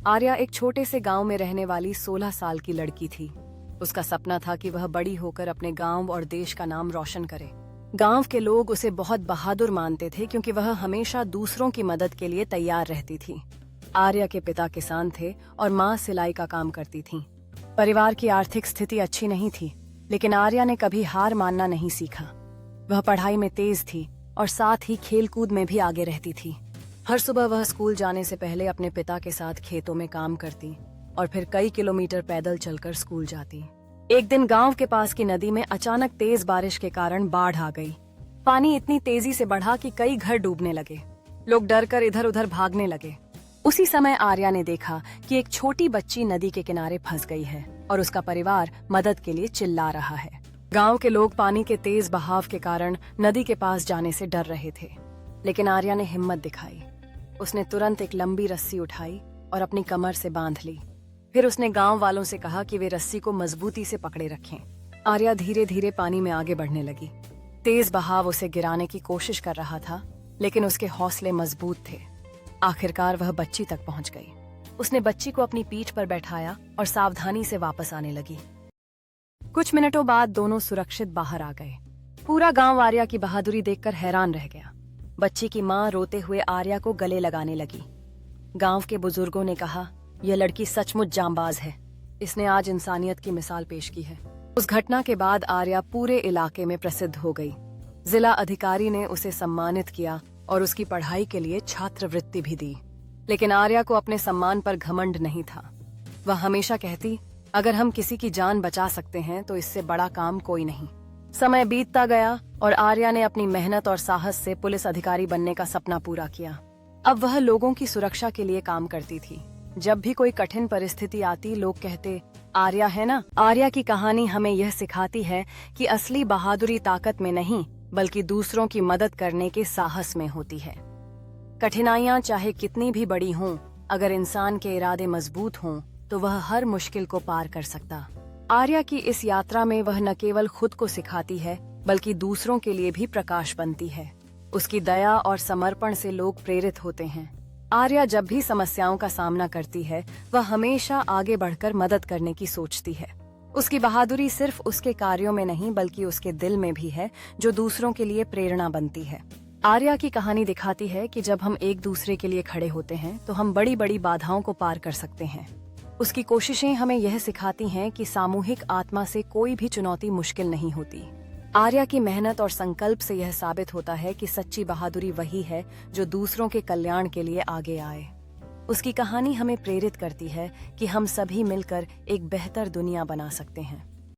आर्या एक छोटे से गांव में रहने वाली 16 साल की लड़की थी। उसका सपना था कि वह बड़ी होकर अपने गांव और देश का नाम रोशन करे। गांव के लोग उसे बहुत बहादुर मानते थे क्योंकि वह हमेशा दूसरों की मदद के लिए तैयार रहती थी। आर्या के पिता किसान थे और माँ सिलाई का काम करती थी। परिवार की आर्थिक स्थिति अच्छी नहीं थी, लेकिन आर्या ने कभी हार मानना नहीं सीखा। वह पढ़ाई में तेज थी और साथ ही खेलकूद में भी आगे रहती थी। हर सुबह वह स्कूल जाने से पहले अपने पिता के साथ खेतों में काम करती और फिर कई किलोमीटर पैदल चलकर स्कूल जाती। एक दिन गांव के पास की नदी में अचानक तेज बारिश के कारण बाढ़ आ गई। पानी इतनी तेजी से बढ़ा कि कई घर डूबने लगे। लोग डरकर इधर उधर भागने लगे। उसी समय आर्या ने देखा कि एक छोटी बच्ची नदी के किनारे फंस गई है और उसका परिवार मदद के लिए चिल्ला रहा है। गांव के लोग पानी के तेज बहाव के कारण नदी के पास जाने से डर रहे थे, लेकिन आर्या ने हिम्मत दिखाई। उसने तुरंत एक लंबी रस्सी उठाई और अपनी कमर से बांध ली। फिर उसने गांव वालों से कहा कि वे रस्सी को मजबूती से पकड़े रखें। आर्या धीरे धीरे पानी में आगे बढ़ने लगी। तेज बहाव उसे गिराने की कोशिश कर रहा था, लेकिन उसके हौसले मजबूत थे। आखिरकार वह बच्ची तक पहुंच गई। उसने बच्ची को अपनी पीठ पर बैठाया और सावधानी से वापस आने लगी। कुछ मिनटों बाद दोनों सुरक्षित बाहर आ गए। पूरा गांव आर्या की बहादुरी देखकर हैरान रह गया। बच्ची की माँ रोते हुए आर्या को गले लगाने लगी। गांव के बुजुर्गों ने कहा, यह लड़की सचमुच जांबाज है। इसने आज इंसानियत की मिसाल पेश की है। उस घटना के बाद आर्या पूरे इलाके में प्रसिद्ध हो गई। जिला अधिकारी ने उसे सम्मानित किया और उसकी पढ़ाई के लिए छात्रवृत्ति भी दी। लेकिन आर्या को अपने सम्मान पर घमंड नहीं था। वह हमेशा कहती, अगर हम किसी की जान बचा सकते हैं तो इससे बड़ा काम कोई नहीं। समय बीतता गया और आर्या ने अपनी मेहनत और साहस से पुलिस अधिकारी बनने का सपना पूरा किया। अब वह लोगों की सुरक्षा के लिए काम करती थी। जब भी कोई कठिन परिस्थिति आती, लोग कहते, आर्या है ना। आर्या की कहानी हमें यह सिखाती है कि असली बहादुरी ताकत में नहीं, बल्कि दूसरों की मदद करने के साहस में होती है। कठिनाइयां चाहे कितनी भी बड़ी हों, अगर इंसान के इरादे मजबूत हों, तो वह हर मुश्किल को पार कर सकता। आर्या की इस यात्रा में वह न केवल खुद को सिखाती है, बल्कि दूसरों के लिए भी प्रकाश बनती है। उसकी दया और समर्पण से लोग प्रेरित होते हैं। आर्या जब भी समस्याओं का सामना करती है, वह हमेशा आगे बढ़कर मदद करने की सोचती है। उसकी बहादुरी सिर्फ उसके कार्यों में नहीं, बल्कि उसके दिल में भी है, जो दूसरों के लिए प्रेरणा बनती है। आर्या की कहानी दिखाती है कि जब हम एक दूसरे के लिए खड़े होते हैं, तो हम बड़ी बड़ी बाधाओं को पार कर सकते हैं। उसकी कोशिशें हमें यह सिखाती हैं कि सामूहिक आत्मा से कोई भी चुनौती मुश्किल नहीं होती। आर्या की मेहनत और संकल्प से यह साबित होता है कि सच्ची बहादुरी वही है जो दूसरों के कल्याण के लिए आगे आए। उसकी कहानी हमें प्रेरित करती है कि हम सभी मिलकर एक बेहतर दुनिया बना सकते हैं।